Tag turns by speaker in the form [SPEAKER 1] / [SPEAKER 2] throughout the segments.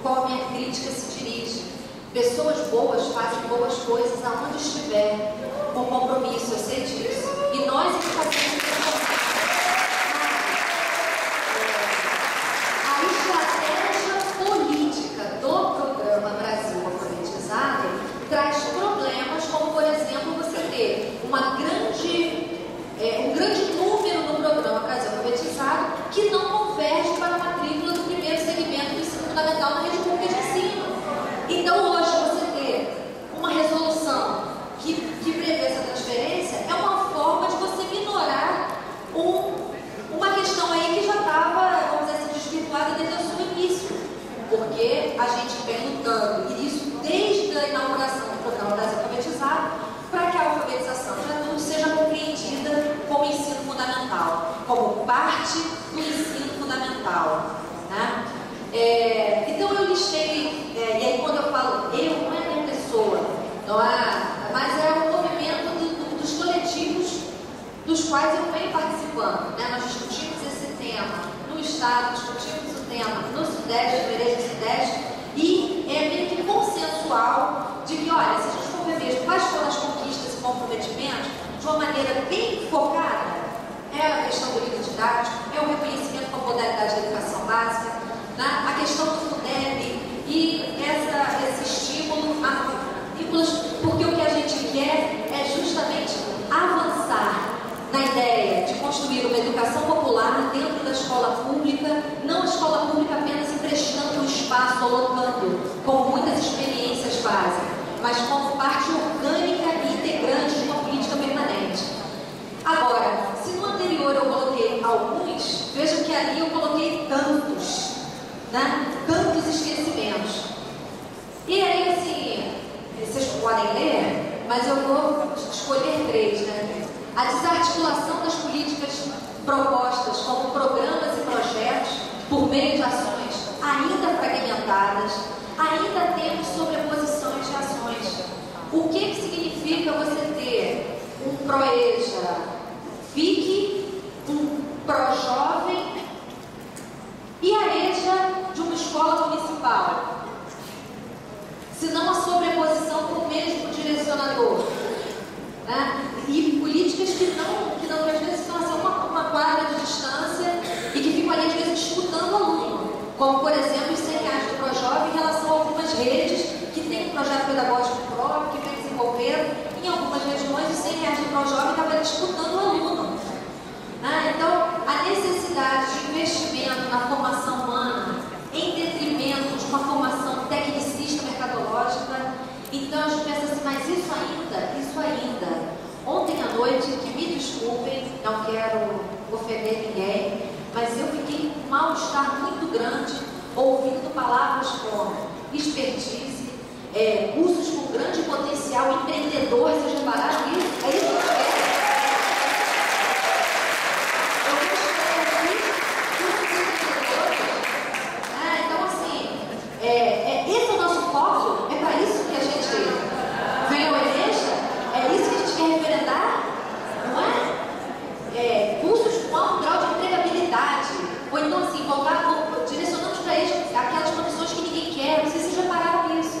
[SPEAKER 1] qual a minha crítica se dirige. Pessoas boas fazem boas coisas aonde estiver, com compromisso, eu sei disso. E nós que fazemos a estratégia política do programa Brasil Alfabetizado traz problemas, como por exemplo você ter um grande número no programa Brasil Alfabetizado que não converge para a matrícula do primeiro segmento do ensino fundamental na rede pública de ensino. Então hoje você ter uma resolução que prevê essa transferência é uma forma de você minorar uma questão aí que já estava, vamos dizer assim, desvirtuada desde o seu início. Porque a gente vem lutando, e isso desde a inauguração do programa Brasil Alfabetizado, para que a alfabetização de adultos seja compreendida como ensino fundamental, como parte do ensino fundamental, né? Então eu listei, e aí quando eu falo eu, não é a minha pessoa, não é, mas é o movimento dos coletivos dos quais eu venho participando, né? Nós discutimos esse tema no Estado, discutimos o tema no Sudeste, no Verejo do Sudeste, e é meio que consensual de que, olha, se a gente for ver mesmo quais foram as conquistas e comprometimentos, de uma maneira bem focada, é a questão do livro didático, é o reconhecimento como modalidade de educação básica, né? A questão do Fundeb e esse estímulo a matrículas, porque o que a gente quer é justamente avançar na ideia de construir uma educação popular dentro da escola pública, não a escola pública apenas emprestando um espaço, alocando, como muitas experiências fazem, mas como parte orgânica e integrante de uma política permanente. Agora, se no anterior eu coloquei alguns, vejam que ali eu coloquei tantos, né? Tantos esquecimentos. E aí, assim, vocês podem ler, mas eu vou escolher 3, né? A desarticulação das políticas propostas como programas e projetos por meio de ações ainda fragmentadas, ainda temos sobreposições de ações. O que significa você ter um PROEJA FIC, um PROJovem e a EJA de uma escola municipal? Se não a sobreposição com o mesmo direcionador, né? E políticas que às vezes estão assim, uma quadra de distância e que ficam ali às vezes disputando o aluno, como por exemplo os 100 reais do PROJovem em relação a algumas redes que têm um projeto pedagógico próprio, que vem desenvolvendo. Em algumas regiões os 100 reais do PROJovem estava disputando o aluno, né? Então a necessidade de investimento na formação humana em detrimento de uma formação tecnicista mercadológica. Então a gente pensa assim, mas isso ainda. Ontem à noite, que me desculpem, não quero ofender ninguém, mas eu fiquei com um mal-estar muito grande ouvindo palavras como expertise, cursos com grande potencial empreendedor. Vocês repararam isso? É isso que eu quero. Eu vou escrever aqui cursos empreendedores. Então, assim, esse é o nosso foco, é para isso que a gente vem ao EJA, é isso que a gente quer referendar, não é? Cursos com alto grau de empregabilidade, ou então assim, direcionamos para eles aquelas profissões que ninguém quer. Não sei se vocês repararam isso.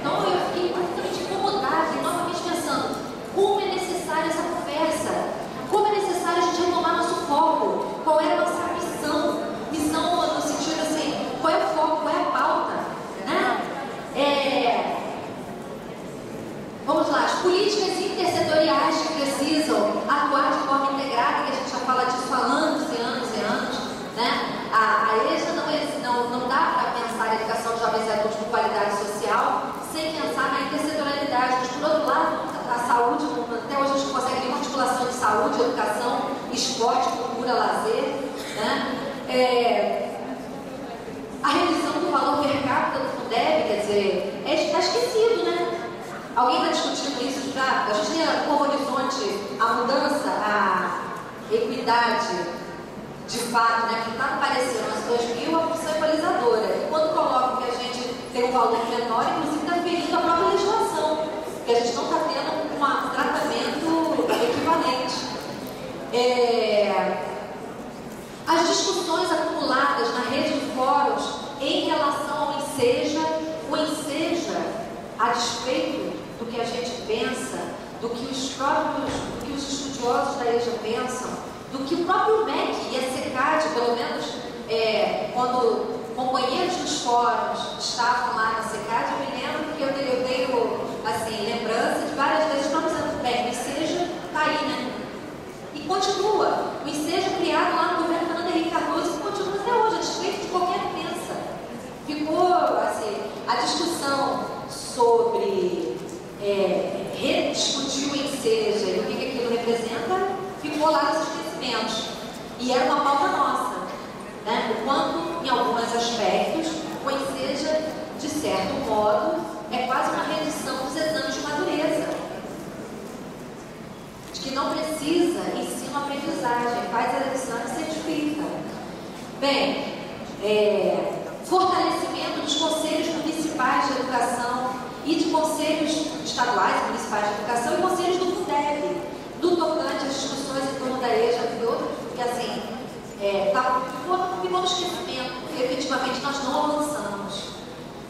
[SPEAKER 1] Então eu fiquei completamente incomodada e novamente pensando, como é necessária essa conversa, como é necessário a gente retomar nosso foco, qual é a nossa missão no sentido assim, qual é o foco, qual é a pauta, né? Vamos lá, as políticas intersetoriais que precisam atuar de forma integrada, que a gente já fala disso há anos e anos e anos, né? A EJA não dá para pensar a educação de jovens e adultos com qualidade social sem pensar na intersetorialidade. Mas, por outro lado, a saúde, até hoje a gente consegue nenhuma articulação de saúde, educação, esporte, cultura, lazer, né? A revisão do valor per capita do Fundeb, quer dizer, está esquecido, né? Alguém está discutindo isso já? A gente tem como horizonte a mudança, a equidade de fato, né? Que está no parecer no 2000, a função equalizadora. E quando colocam que a gente tem um valor menor, inclusive está ferindo a própria legislação, que a gente não está tendo um tratamento equivalente. As discussões acumuladas na rede de fóruns em relação ao ensejo despeito do que a gente pensa, do que os estudiosos da EJA pensam, do que o próprio MEC e a SECAD, pelo menos quando companheiros dos fóruns estavam lá na SECAD, eu me lembro que eu tenho assim, lembrança de várias vezes estamos dizendo, bem, o INSEJA está aí, né? E continua. O INSEJA criado lá no governo Fernando Henrique Cardoso e continua até hoje, a despeito de qualquer crença. Ficou, assim, a discussão sobre rediscutir o INSEJA e o que aquilo representa, ficou lá nos esquecimentos. E era uma pauta nossa, né? O quanto, em alguns aspectos, o INSEJA, de certo modo, é quase uma reedição dos exames de madureza. De que não precisa ensino-aprendizagem, faz a lição e certifica. Bem, fortalecimento dos conselhos municipais de educação e de conselhos estaduais e municipais de educação e conselhos do Fundeb, no tocante às discussões em torno da EJA e outras, que assim, ficou no esquecimento, porque efetivamente nós não avançamos,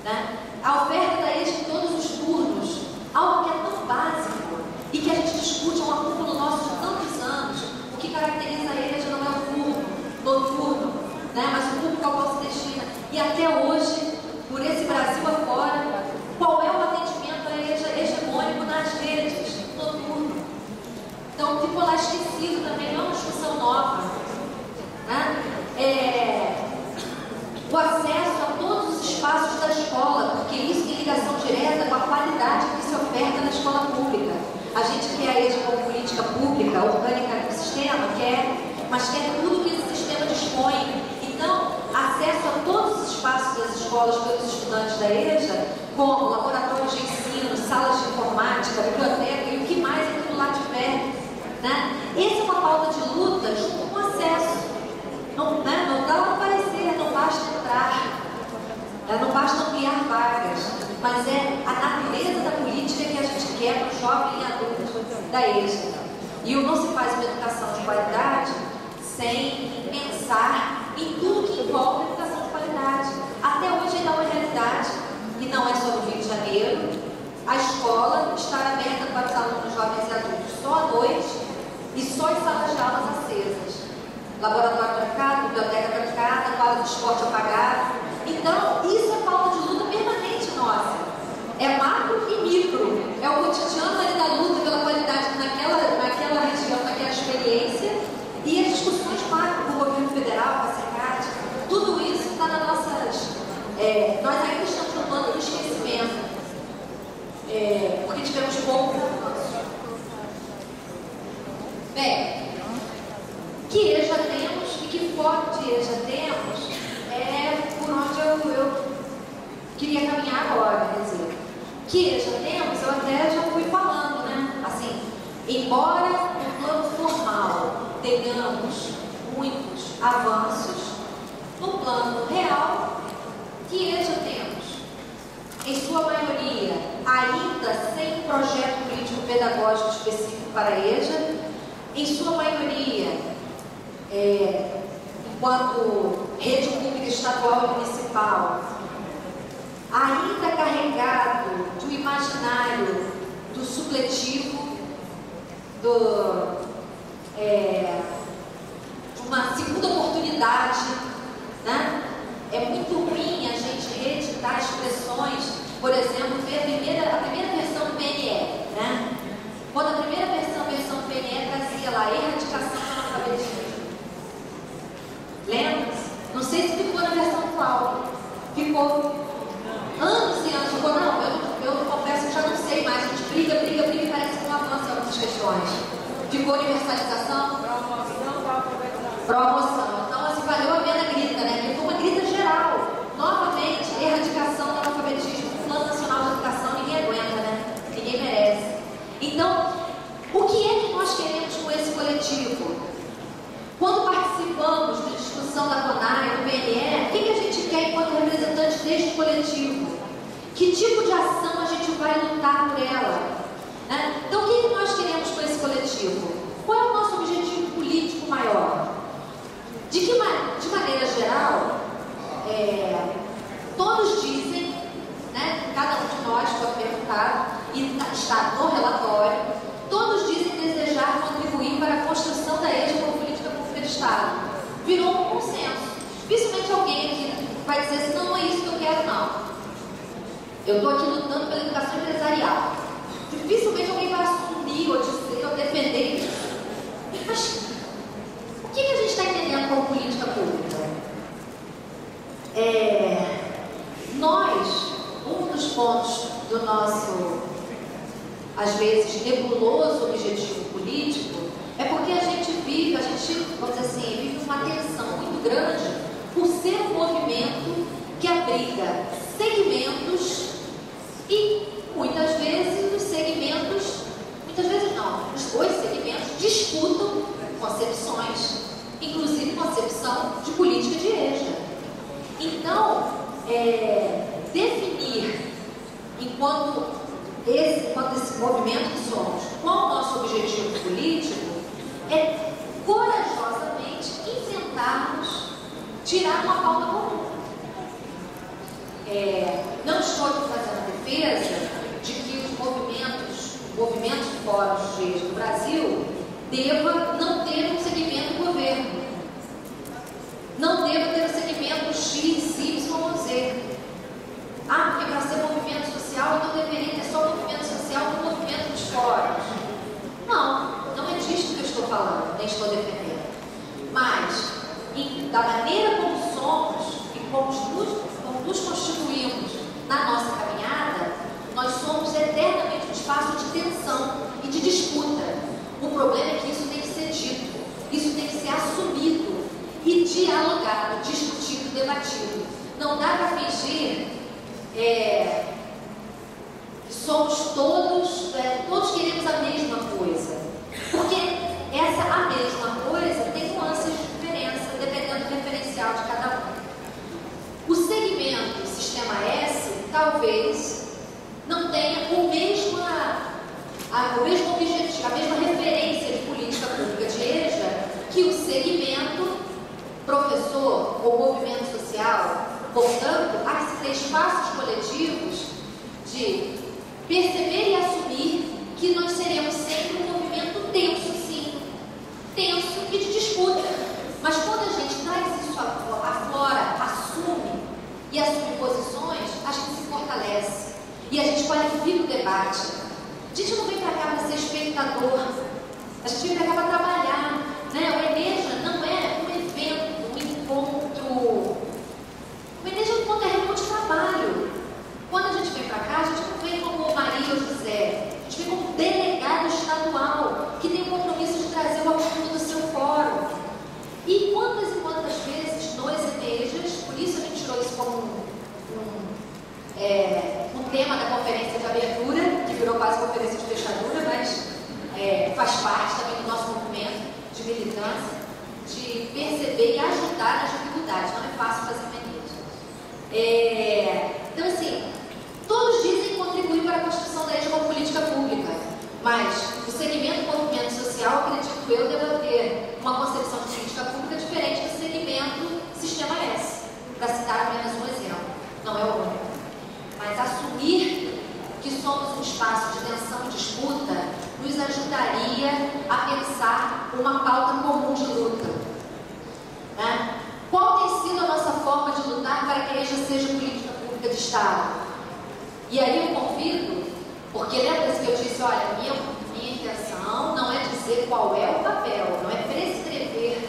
[SPEAKER 1] né? A oferta da EJA em todos os turnos, algo que é tão básico e que a gente discute, é um acúmulo nosso de tantos anos. O que caracteriza a EJA não é o turno, noturno, né? Mas o público ao qual se destina. E até hoje, por esse Brasil afora, qual é o atendimento à EJA hegemônico nas redes, noturno? Então ficou lá esquecido também, não é uma discussão nova, né? O acesso a todos os espaços da escola, porque isso tem ligação direta com a qualidade que se oferta na escola pública. A gente quer a EJA como política pública, orgânica do sistema, mas quer tudo que esse sistema dispõe. Então, acesso a todos os espaços das escolas pelos estudantes da EJA, como laboratórios de ensino, salas de informática, biblioteca e o que mais aquilo lá tiver, né? Essa é uma pauta de luta junto com o acesso. Não dá para aparecer, não basta entrar, não basta ampliar vagas, mas é a natureza da política que a gente quer para o jovem e adulto da EJA. E não se faz uma educação de qualidade sem pensar em tudo que envolve a educação de qualidade. Até hoje ainda é uma realidade, e não é só no Rio de Janeiro, a escola estar aberta para os alunos jovens e adultos só à noite e só em salas de aulas acesas. Laboratório trancado, biblioteca trancada, quadro de esporte apagado. Então, isso é pauta de luta permanente nossa. É macro e micro. É o cotidiano ali da luta pela qualidade naquela região, naquela experiência. E as discussões macro do governo federal, com a SECAD. Tudo isso está nas nossas... nós ainda estamos no plano do esquecimento. Porque tivemos pouco avanço. Bem... que EJA temos e que foco de EJA temos por onde eu queria caminhar agora, quer dizer, que EJA temos, eu até já fui falando, né? Assim, embora no plano formal tenhamos muitos avanços, no plano real, que EJA temos, em sua maioria, ainda sem projeto político-pedagógico específico para a EJA, em sua maioria, enquanto rede pública estadual e municipal, ainda carregado do imaginário do supletivo, de uma segunda oportunidade, né? É muito ruim a gente reeditar expressões, por exemplo, ver a primeira versão do PNE, né? Quando a primeira versão do PNE trazia lá erradicação do analfabetismo. Lembra-se? Não sei se ficou na versão atual. Ficou anos e anos. Ficou, não, eu confesso que já não sei mais. A gente briga e parece que não avança em algumas questões. Ficou universalização? Promoção. Então, assim, valeu a pena a grita, né? Porque foi uma grita geral. Novamente, erradicação do analfabetismo. O Plano Nacional de Educação, ninguém aguenta, né? Ninguém merece. Então, o que é que nós queremos com esse coletivo? Quando participamos da discussão da CONAI, do PNE, o que a gente quer enquanto representante deste coletivo? Que tipo de ação a gente vai lutar por ela? Né? Então, o que nós queremos com esse coletivo? Qual é o nosso objetivo político maior? De maneira geral, todos dizem, né, cada um de nós foi perguntado, e está no relatório, todos dizem desejar contribuir para a construção da EJA como política pública de Estado. Virou um consenso. Dificilmente alguém aqui vai dizer assim, não é isso que eu quero, não. Eu estou aqui lutando pela educação empresarial. Dificilmente alguém vai assumir ou dizer ou defender isso. Mas o que a gente está entendendo como política pública? Um dos pontos do nosso, às vezes, nebuloso objetivo político é porque a gente, vamos dizer assim, vive uma tensão muito grande por ser um movimento que abriga segmentos e, muitas vezes, os dois segmentos disputam concepções, inclusive concepção de política de EJA. Então, definir, enquanto esse movimento que somos, qual o nosso objetivo político, é corajosamente enfrentarmos, tirar uma pauta comum. Não estou aqui fazendo a defesa de que os movimentos de fóruns de EJA do Brasil deva não ter um segmento do governo, não deva ter um segmento X, Y ou Z. Porque para ser movimento social, então deveria ter só movimento social no movimento dos fóruns. Não é disso que eu estou falando, nem estou defendendo. Mas, da maneira como somos e como nos constituímos na nossa caminhada, nós somos eternamente um espaço de tensão e de disputa. O problema é que isso tem que ser dito, isso tem que ser assumido e dialogado, discutido, debatido. Não dá para fingir que somos todos queremos a mesma coisa. Porque a mesma coisa tem nuances de diferença, dependendo do referencial de cada um. O segmento Sistema S, talvez, não tenha o mesmo objetivo, a mesma referência de política pública de EJA que o segmento professor ou movimento social. Portanto, há que se ter espaços coletivos de perceber e assumir que nós seremos sempre um movimento tenso, sim, tenso e de disputa. Mas quando a gente traz isso à flora, assume posições, a gente se fortalece e a gente qualifica o debate. A gente não vem para cá para ser espectador, a gente vem para cá para trabalhar, né? O ENEJA não é um evento, um encontro. O ENEJA é um encontro, é reunião de trabalho. Quando a gente vem para cá, a gente não vem como Maria ou José, a gente vem como delegado estadual, que tem o compromisso de trazer o assunto do seu fórum. E quantas vezes nós, ENEJAs, por isso a gente tirou isso como um tema da conferência de abertura, que virou quase conferência de fechadura, mas faz parte também do nosso movimento de militância, de perceber e ajudar nas dificuldades. Não é fácil fazer ENEJA. Então, assim, todos dizem contribuir para a construção da EJA como política pública, mas o segmento do movimento social, acredito eu, deve ter uma concepção de política pública diferente do segmento Sistema S, para citar apenas um exemplo, não é o único. Mas assumir que somos um espaço de tensão e disputa nos ajudaria a pensar uma pauta comum de luta. Né? Qual tem sido a nossa forma de lutar para que a EJA seja política pública de Estado? E aí eu convido, porque lembra-se que eu disse, olha, minha intenção não é dizer qual é o papel, não é prescrever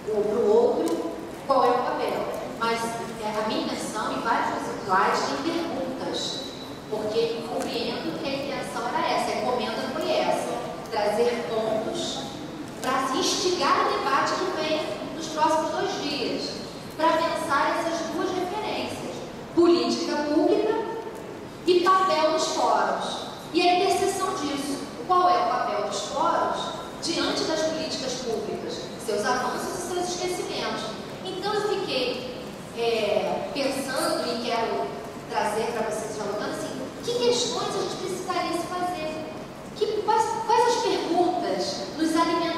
[SPEAKER 1] para o outro qual é o papel, mas a minha intenção, em vários slides, tem perguntas, porque compreendo que a intenção era essa, a encomenda foi essa, trazer pontos para se instigar o debate que vem nos próximos 2 dias, para pensar essas duas referências, política pública e papel dos fóruns. E a interseção disso, qual é o papel dos fóruns diante das políticas públicas, seus avanços e seus esquecimentos. Então eu fiquei pensando e quero trazer para vocês dialogando assim, que questões a gente precisaria se fazer? Quais as perguntas nos alimentam